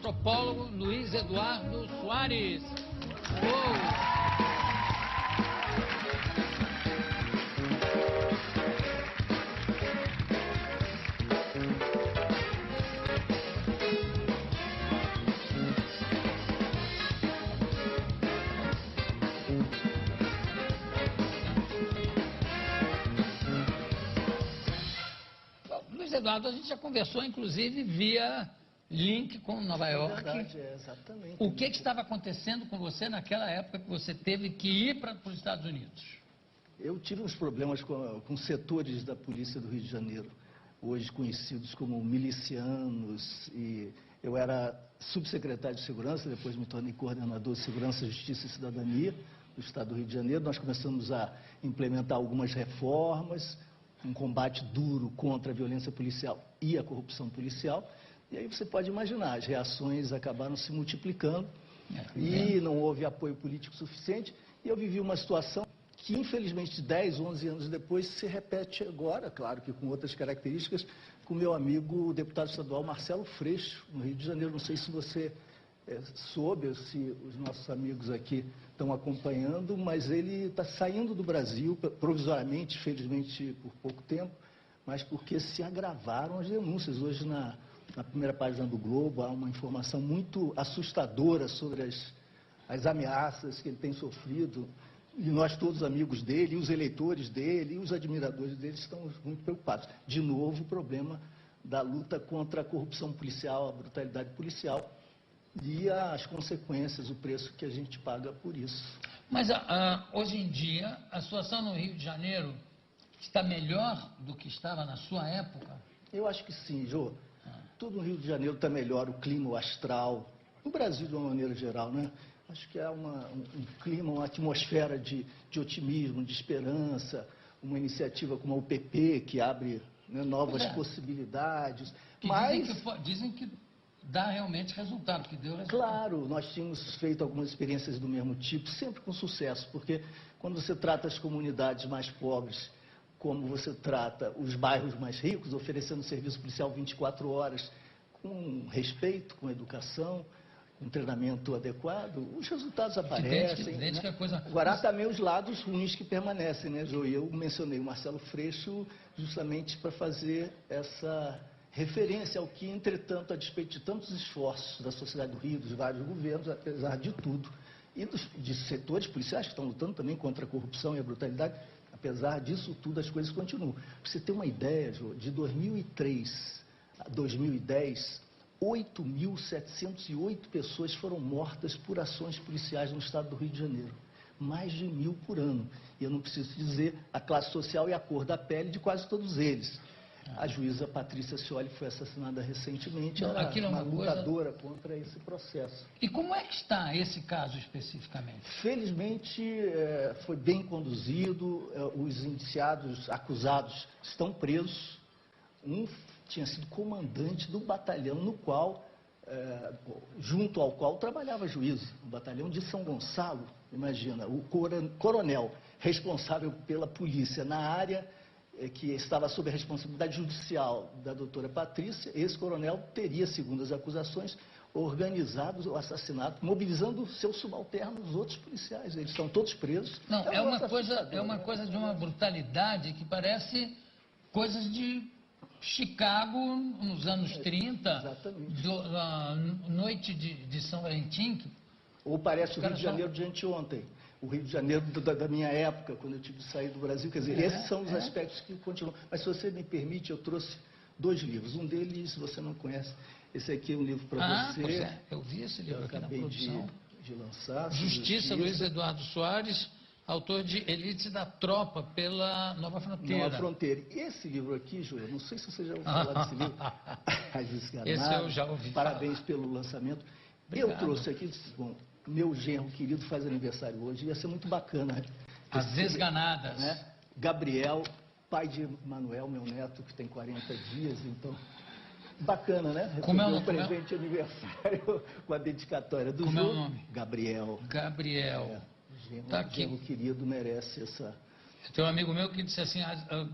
antropólogo Luiz Eduardo Soares. Luiz Eduardo, a gente já conversou, inclusive, via link com Nova York. Verdade, exatamente. O que estava acontecendo com você naquela época que você teve que ir para os Estados Unidos? Eu tive uns problemas com setores da polícia do Rio de Janeiro, hoje conhecidos como milicianos, e eu era subsecretário de Segurança, depois me tornei coordenador de Segurança, Justiça e Cidadania do Estado do Rio de Janeiro. Nós começamos a implementar algumas reformas, um combate duro contra a violência policial e a corrupção policial. E aí você pode imaginar, as reações acabaram se multiplicando e não houve apoio político suficiente. E eu vivi uma situação que, infelizmente, 10, 11 anos depois, se repete agora, claro que com outras características, com o meu amigo, o deputado estadual Marcelo Freixo, no Rio de Janeiro. Não sei se você soube, ou se os nossos amigos aqui estão acompanhando, mas ele está saindo do Brasil, provisoriamente, felizmente por pouco tempo, mas porque se agravaram as denúncias. Hoje, na primeira página do Globo, há uma informação muito assustadora sobre as ameaças que ele tem sofrido. E nós, todos amigos dele, os eleitores dele e os admiradores dele estão muito preocupados. De novo, o problema da luta contra a corrupção policial, a brutalidade policial e as consequências, o preço que a gente paga por isso. Mas hoje em dia, a situação no Rio de Janeiro está melhor do que estava na sua época? Eu acho que sim, Jô. Tudo no Rio de Janeiro está melhor, o clima, o astral, no Brasil de uma maneira geral, né? Acho que há um clima, uma atmosfera de otimismo, de esperança, uma iniciativa como a UPP, que abre, né, novas possibilidades. Mas dizem que dá realmente resultado, que deu resultado. Claro, nós tínhamos feito algumas experiências do mesmo tipo, sempre com sucesso, porque quando você trata as comunidades mais pobres, como você trata os bairros mais ricos, oferecendo serviço policial 24 horas, com respeito, com educação, com treinamento adequado, os resultados aparecem. Evidente que a coisa... Agora, há também os lados ruins que permanecem, né, Jô? Eu mencionei o Marcelo Freixo justamente para fazer essa referência ao que, entretanto, a despeito de tantos esforços da sociedade do Rio, dos vários governos, apesar de tudo, e de setores policiais que estão lutando também contra a corrupção e a brutalidade, apesar disso tudo, as coisas continuam. Para você ter uma ideia, Jô, de 2003 a 2010, 8.708 pessoas foram mortas por ações policiais no estado do Rio de Janeiro. Mais de 1.000 por ano. E eu não preciso dizer a classe social e a cor da pele de quase todos eles. A juíza Patrícia Scioli foi assassinada recentemente. Ela é uma lutadora contra esse processo. E como é que está esse caso especificamente? Felizmente, foi bem conduzido. Os indiciados, acusados, estão presos. Um tinha sido comandante do batalhão no qual, junto ao qual trabalhava juiz, o batalhão de São Gonçalo. Imagina, o coronel responsável pela polícia na área que estava sob a responsabilidade judicial da doutora Patrícia. Esse coronel teria, segundo as acusações, organizado o assassinato, mobilizando seus subalternos, os outros policiais. Eles estão todos presos. Não, é uma coisa de uma brutalidade que parece coisas de Chicago nos anos 30, exatamente. Noite de São Valentim. Ou parece o Rio de Janeiro de anteontem. O Rio de Janeiro da minha época, quando eu tive que sair do Brasil. Quer dizer, esses são os aspectos que continuam. Mas se você me permite, eu trouxe 2 livros. Um deles você não conhece. Esse aqui é um livro para você. Pois é. Eu vi esse livro aqui na produção. De lançar. Justiça, Luiz Eduardo Soares, autor de Elite da Tropa pela Nova Fronteira. Nova Fronteira. E esse livro aqui, Júlia, não sei se você já ouviu falar desse livro. As Desganadas. Esse eu já ouvi. Parabéns pelo lançamento. Obrigado. Eu trouxe aqui, bom, meu genro querido faz aniversário hoje, ia ser muito bacana. As Desganadas. Né? Gabriel, pai de Manuel, meu neto, que tem 40 dias, então... Bacana, né? Como é o nome? Presente de aniversário com a dedicatória do Como jogo. é o nome? Gabriel. Gabriel. Tá aqui. Genro querido merece essa... Tem um amigo meu que disse assim,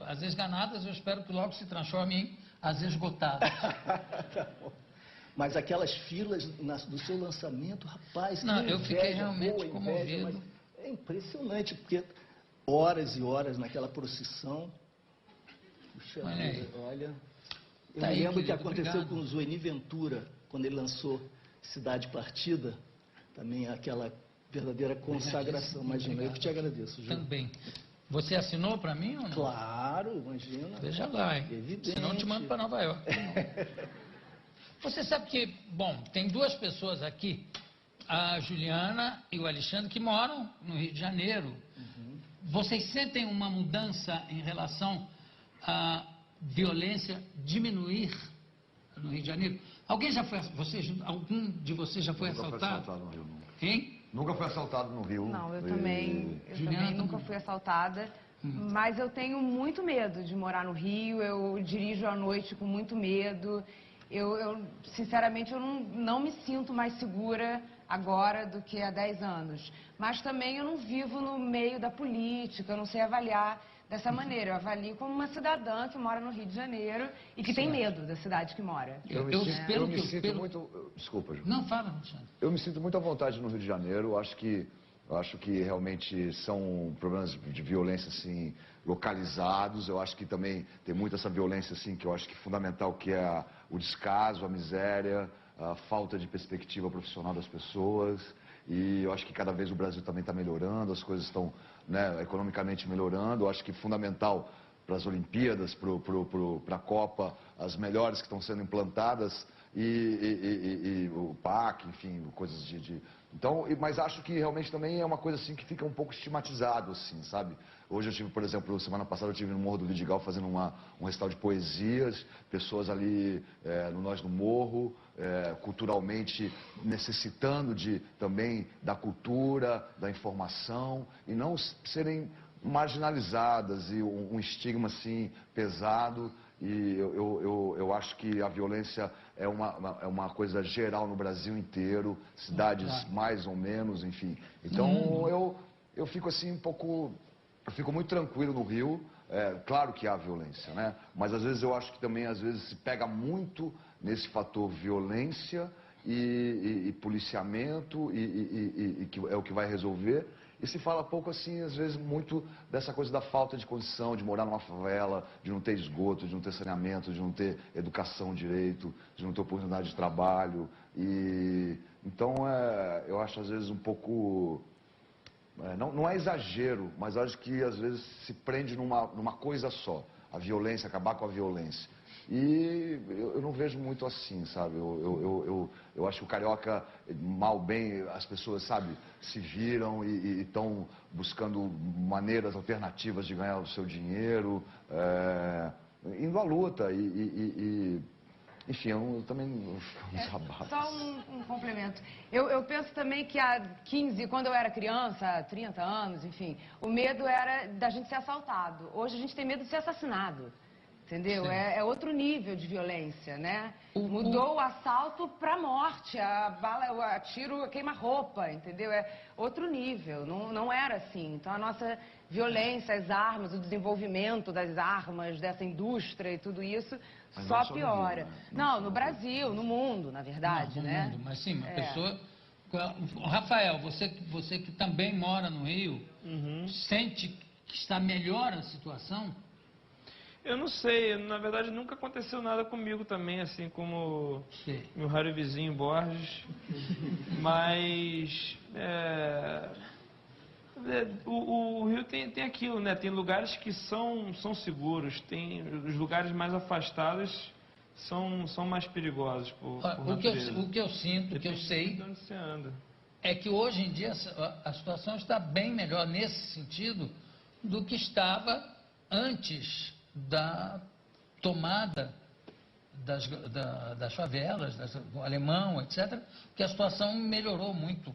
as Desganadas eu espero que logo se transforme em As Esgotadas. Tá bom. Mas aquelas filas do seu lançamento, rapaz, Não, que eu fiquei inveja, realmente boa inveja, comovido. mas é impressionante, porque horas e horas naquela procissão. Puxa Olha aí. vida, olha. Eu Tá me aí, lembro que querido, aconteceu obrigado. com o Zueni Ventura, quando ele lançou Cidade Partida, também aquela verdadeira consagração. Imagina, eu Obrigado. que te agradeço, Ju. Também. Você assinou para mim ou não? Claro, imagina. Veja lá, hein? Evidente. Senão eu te mando para Nova York. Você sabe que, bom, tem duas pessoas aqui, a Juliana e o Alexandre, que moram no Rio de Janeiro. Vocês sentem uma mudança em relação à violência diminuir no Rio de Janeiro? Algum de vocês já foi Nunca fui assaltado? assaltado no Rio, não. Hein? Nunca fui assaltado no Rio. Não, eu E- também Juliana nunca também. fui assaltada, mas eu tenho muito medo de morar no Rio, eu dirijo à noite com muito medo. Sinceramente, eu não me sinto mais segura agora do que há 10 anos. Mas também eu não vivo no meio da política, eu não sei avaliar dessa maneira. Eu avalio como uma cidadã que mora no Rio de Janeiro e que tem medo da cidade que mora. Eu me sinto muito... Desculpa, Ju. Não, fala, Alexandre. Eu me sinto muito à vontade no Rio de Janeiro. Acho que realmente são problemas de violência assim localizados. Eu acho que também tem muita essa violência assim que eu acho que é fundamental, que é o descaso, a miséria, a falta de perspectiva profissional das pessoas. E eu acho que cada vez o Brasil também está melhorando, as coisas estão, né, economicamente melhorando. Eu acho que é fundamental para as Olimpíadas, para a Copa, as melhores que estão sendo implantadas e o PAC, enfim, coisas Então, mas acho que realmente também é uma coisa assim que fica um pouco estigmatizado, assim, sabe? Hoje eu tive, por exemplo, semana passada eu tive no Morro do Vidigal fazendo um recital de poesias, pessoas ali no Nós no Morro, culturalmente necessitando também da cultura, da informação e não serem marginalizadas e um estigma assim pesado. E eu acho que a violência é uma coisa geral no Brasil inteiro, cidades mais ou menos, enfim. Então eu fico assim um pouco, eu fico muito tranquilo no Rio. Claro que há violência, né? Mas às vezes eu acho que também às vezes se pega muito nesse fator violência e policiamento e que é o que vai resolver. E se fala pouco, assim, às vezes, muito dessa coisa da falta de condição, de morar numa favela, de não ter esgoto, de não ter saneamento, de não ter educação direito, de não ter oportunidade de trabalho. Então, eu acho, às vezes, um pouco... Não é exagero, mas acho que, às vezes, se prende numa coisa só. A violência, acabar com a violência. E eu não vejo muito assim, sabe? Eu acho que o carioca, mal bem, as pessoas, sabe, se viram e estão buscando maneiras alternativas de ganhar o seu dinheiro, indo à luta enfim, eu também não desabafo. Só um complemento. Eu penso também que há 15, quando eu era criança, há 30 anos, enfim, o medo era da gente ser assaltado. Hoje a gente tem medo de ser assassinado. Entendeu? É outro nível de violência, né? Mudou o assalto para a morte, a bala, o tiro, a queima-roupa, entendeu? É outro nível, não era assim. Então a nossa violência, as armas, o desenvolvimento das armas, dessa indústria e tudo isso, Mas só não só no piora. Rio, né? Não, no Brasil, no mundo, na verdade, Não, no né? mundo, mas sim, uma pessoa... Rafael, você que também mora no Rio, sente que está melhor a situação? Eu não sei, na verdade nunca aconteceu nada comigo também, assim como meu raro vizinho Borges, mas o Rio tem aquilo, né? Tem lugares que são seguros, tem os lugares mais afastados são mais perigosos por natureza. O que eu sinto, o que eu sei, de onde você anda. é que hoje em dia a situação está bem melhor nesse sentido do que estava antes da tomada das favelas, do Alemão, etc., porque a situação melhorou muito.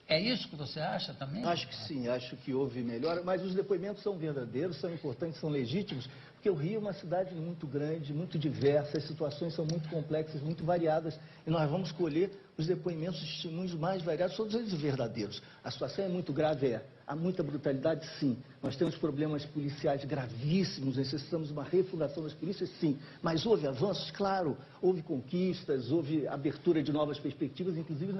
É isso que você acha também? Acho que sim, acho que houve melhora, mas os depoimentos são verdadeiros, são importantes, são legítimos, porque o Rio é uma cidade muito grande, muito diversa, as situações são muito complexas, muito variadas, e nós vamos colher os depoimentos, os testemunhos mais variados, todos eles verdadeiros. A situação é muito grave, Há muita brutalidade, sim. Nós temos problemas policiais gravíssimos, necessitamos de uma refundação das polícias, sim. Mas houve avanços, claro, houve conquistas, houve abertura de novas perspectivas, inclusive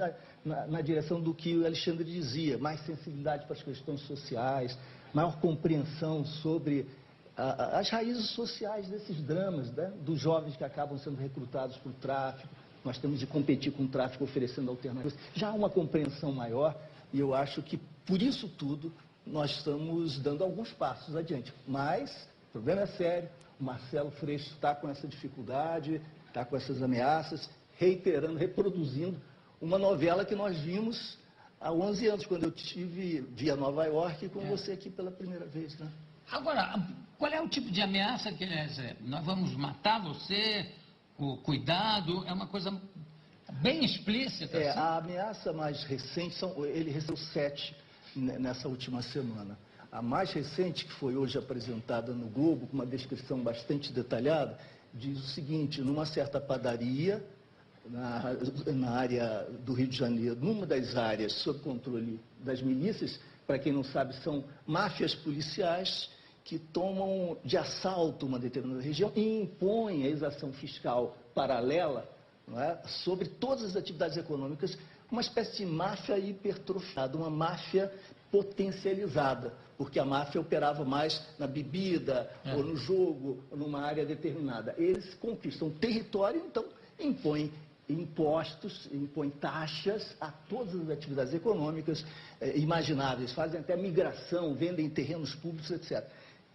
na direção do que o Alexandre dizia, mais sensibilidade para as questões sociais, maior compreensão sobre as raízes sociais desses dramas, né? Dos jovens que acabam sendo recrutados para o tráfico. Nós temos de competir com o tráfico oferecendo alternativas. Já há uma compreensão maior e eu acho que, por isso tudo, nós estamos dando alguns passos adiante. Mas o problema é sério, o Marcelo Freixo está com essa dificuldade, está com essas ameaças, reiterando, reproduzindo uma novela que nós vimos há 11 anos, quando eu estive via Nova York com você aqui pela primeira vez, né? Agora, qual é o tipo de ameaça que ele recebe? Nós vamos matar você? O cuidado? É uma coisa bem explícita. Assim? A ameaça mais recente, ele recebeu 7 nessa última semana. A mais recente, que foi hoje apresentada no Globo, com uma descrição bastante detalhada, diz o seguinte: numa certa padaria, na área do Rio de Janeiro, numa das áreas sob controle das milícias, para quem não sabe, são máfias policiais que tomam de assalto uma determinada região e impõem a exação fiscal paralela, não é, sobre todas as atividades econômicas, uma espécie de máfia hipertrofiada, uma máfia potencializada, porque a máfia operava mais na bebida, ou no jogo, ou numa área determinada. Eles conquistam território, então impõem impostos, impõem taxas a todas as atividades econômicas imagináveis, fazem até migração, vendem terrenos públicos, etc.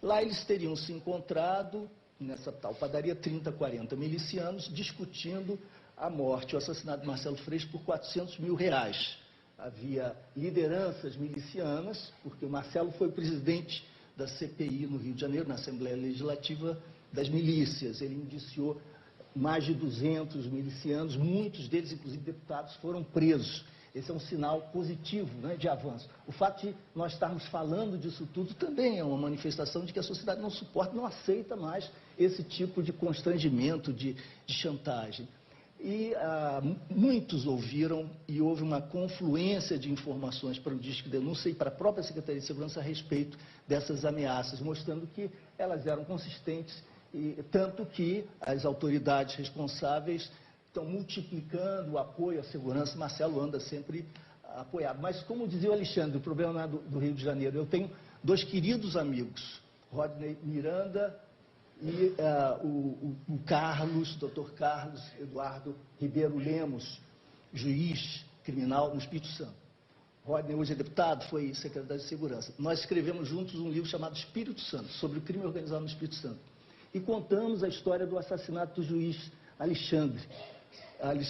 Lá eles teriam se encontrado, nessa tal padaria, 30, 40 milicianos, discutindo a morte, o assassinato de Marcelo Freixo por R$400 mil. Havia lideranças milicianas, porque o Marcelo foi presidente da CPI no Rio de Janeiro, na Assembleia Legislativa das Milícias. Ele indiciou mais de 200 milicianos, muitos deles, inclusive deputados, foram presos. Esse é um sinal positivo, né, de avanço. O fato de nós estarmos falando disso tudo também é uma manifestação de que a sociedade não suporta, não aceita mais esse tipo de constrangimento, de chantagem. E muitos ouviram e houve uma confluência de informações para o Disque Denúncia e para a própria Secretaria de Segurança a respeito dessas ameaças, mostrando que elas eram consistentes, e tanto que as autoridades responsáveis estão multiplicando o apoio à segurança. Marcelo anda sempre apoiado. Mas, como dizia o Alexandre, o problema não é do Rio de Janeiro. Eu tenho 2 queridos amigos, Rodney Miranda e o Carlos, Dr. Carlos Eduardo Ribeiro Lemos, juiz criminal no Espírito Santo. Rodney hoje é deputado, foi secretário de Segurança. Nós escrevemos juntos um livro chamado Espírito Santo, sobre o crime organizado no Espírito Santo. E contamos a história do assassinato do juiz Alexandre.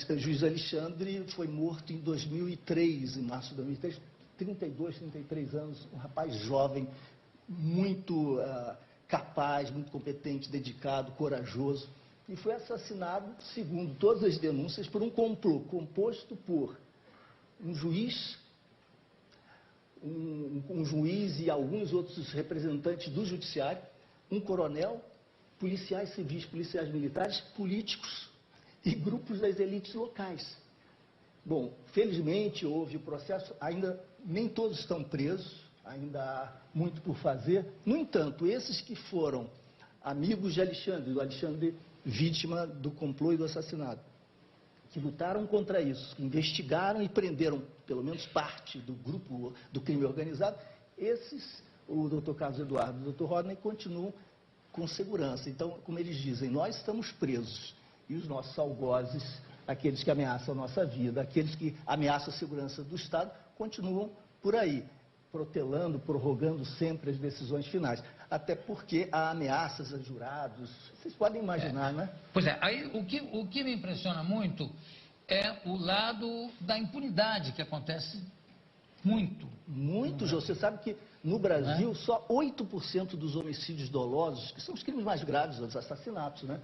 O juiz Alexandre foi morto em 2003, em março de 2003, 32, 33 anos, um rapaz jovem, muito capaz, muito competente, dedicado, corajoso, e foi assassinado, segundo todas as denúncias, por um complô composto por um juiz, um juiz e alguns outros representantes do judiciário, um coronel, policiais civis, policiais militares, políticos e grupos das elites locais. Bom, felizmente houve o processo, ainda nem todos estão presos, ainda há muito por fazer. No entanto, esses que foram amigos de Alexandre, do Alexandre vítima do complô e do assassinato, que lutaram contra isso, que investigaram e prenderam pelo menos parte do grupo do crime organizado, esses, o Dr. Carlos Eduardo e o Dr. Rodney, continuam com segurança. Então, como eles dizem, nós estamos presos e os nossos algozes, aqueles que ameaçam a nossa vida, aqueles que ameaçam a segurança do Estado, continuam por aí, protelando, prorrogando sempre as decisões finais. Até porque há ameaças a jurados, vocês podem imaginar, né? Pois é, aí o que me impressiona muito é o lado da impunidade, que acontece muito. Muito, Jô. Você sabe que no Brasil só 8% dos homicídios dolosos, que são os crimes mais graves, os assassinatos, né?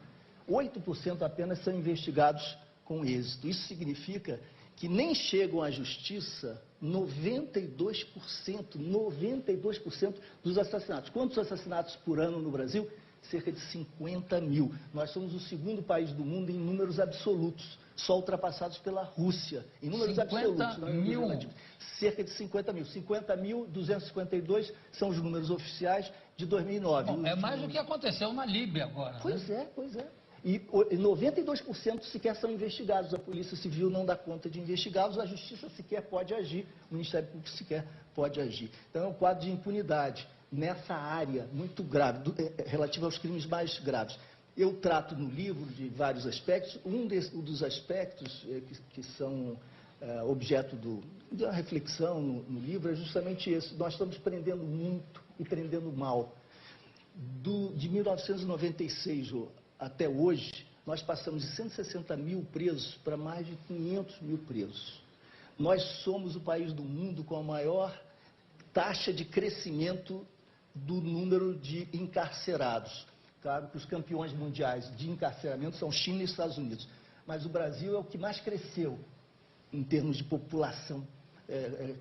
8% apenas são investigados com êxito. Isso significa que nem chegam à justiça 92% dos assassinatos. Quantos assassinatos por ano no Brasil? cerca de 50 mil. Nós somos o segundo país do mundo em números absolutos, só ultrapassados pela Rússia. Em números absolutos, não em números relativos. Cerca de 50 mil. 50.252 são os números oficiais de 2009. Bom, é mais do que aconteceu na Líbia agora. Pois né? pois é. E 92% sequer são investigados. A Polícia Civil não dá conta de investigá-los, a Justiça sequer pode agir, o Ministério Público sequer pode agir. Então é um quadro de impunidade nessa área muito grave, relativa aos crimes mais graves. Eu trato no livro de vários aspectos. Um dos aspectos que são objeto de uma reflexão no livro é justamente esse. Nós estamos prendendo muito e prendendo mal. De 1996 até hoje, nós passamos de 160 mil presos para mais de 500 mil presos. Nós somos o país do mundo com a maior taxa de crescimento do número de encarcerados. Claro que os campeões mundiais de encarceramento são China e Estados Unidos, mas o Brasil é o que mais cresceu em termos de população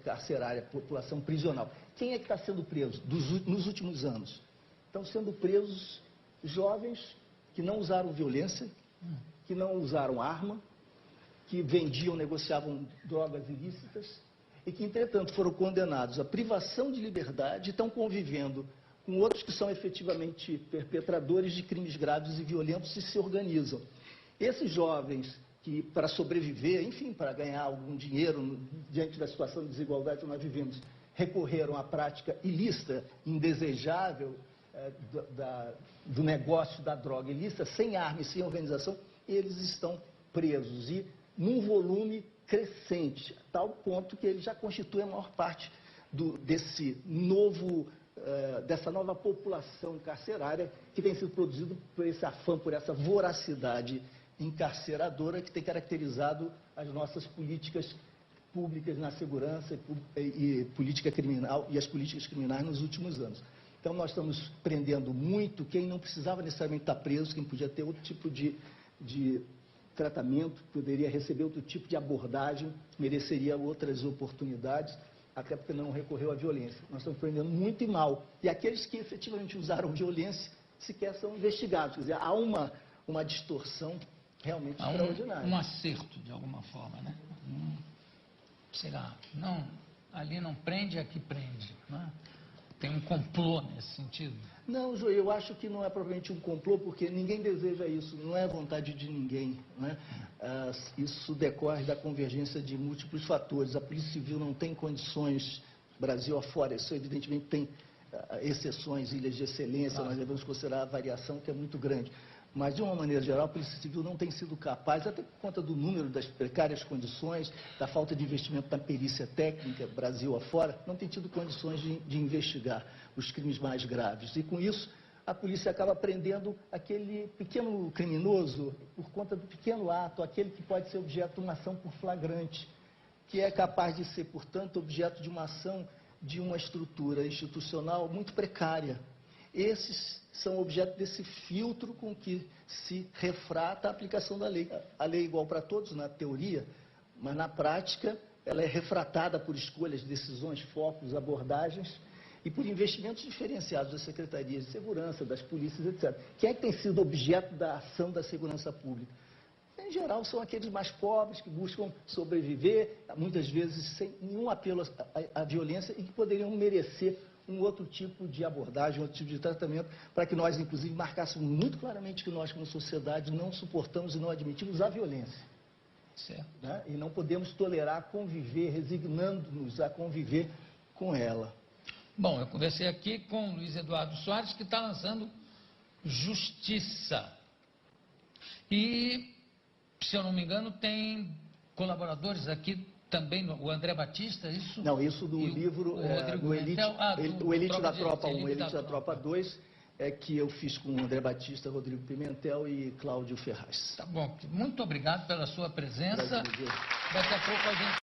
carcerária, população prisional. Quem é que está sendo preso nos últimos anos? Estão sendo presos jovens que não usaram violência, que não usaram arma, que vendiam, negociavam drogas ilícitas e que, entretanto, foram condenados à privação de liberdade e estão convivendo com outros que são efetivamente perpetradores de crimes graves e violentos e se organizam. Esses jovens que, para sobreviver, enfim, para ganhar algum dinheiro diante da situação de desigualdade que nós vivemos, recorreram à prática ilícita, indesejável, do negócio da droga ilícita, sem arma e sem organização, eles estão presos e num volume crescente, a tal ponto que eles já constituem a maior parte dessa nova população carcerária que tem sido produzido por esse afã, por essa voracidade encarceradora que tem caracterizado as nossas políticas públicas na segurança e política criminal e as políticas criminais nos últimos anos. Então, nós estamos prendendo muito quem não precisava necessariamente estar preso, quem podia ter outro tipo de tratamento, poderia receber outro tipo de abordagem, mereceria outras oportunidades, até porque não recorreu à violência. Nós estamos prendendo muito e mal. E aqueles que efetivamente usaram violência sequer são investigados. Quer dizer, há uma distorção realmente extraordinária. Um acerto, de alguma forma, né? Sei lá, ali não prende, aqui prende, né? Tem um complô nesse sentido? Não, Joel, eu acho que não é propriamente um complô, porque ninguém deseja isso, não é vontade de ninguém, né? Isso decorre da convergência de múltiplos fatores. A Polícia Civil não tem condições, Brasil afora, isso evidentemente tem exceções, ilhas de excelência, nós devemos considerar a variação que é muito grande. Mas, de uma maneira geral, a Polícia Civil não tem sido capaz, até por conta do número, das precárias condições, da falta de investimento na perícia técnica, Brasil afora, não tem tido condições de investigar os crimes mais graves. E, com isso, a polícia acaba prendendo aquele pequeno criminoso por conta do pequeno ato, aquele que pode ser objeto de uma ação por flagrante, que é capaz de ser, portanto, objeto de uma ação de uma estrutura institucional muito precária. Esses são objeto desse filtro com que se refrata a aplicação da lei. A lei é igual para todos na teoria, mas na prática ela é refratada por escolhas, decisões, focos, abordagens e por investimentos diferenciados das secretarias de segurança, das polícias, etc. Quem é que tem sido objeto da ação da segurança pública? Em geral, são aqueles mais pobres que buscam sobreviver, muitas vezes sem nenhum apelo à violência e que poderiam merecer um outro tipo de abordagem, outro tipo de tratamento, para que nós, inclusive, marcássemos muito claramente que nós, como sociedade, não suportamos e não admitimos a violência. Certo. Né? E não podemos tolerar conviver, resignando-nos a conviver com ela. Bom, eu conversei aqui com o Luiz Eduardo Soares, que está lançando Justiça. E, se eu não me engano, tem colaboradores aqui também, o André Batista, isso? Não, isso do livro, o Elite da Tropa 1, Elite da Tropa 2, é que eu fiz com o André Batista, Rodrigo Pimentel e Cláudio Ferraz. Tá bom, muito obrigado pela sua presença. Prazer. Daqui a pouco a gente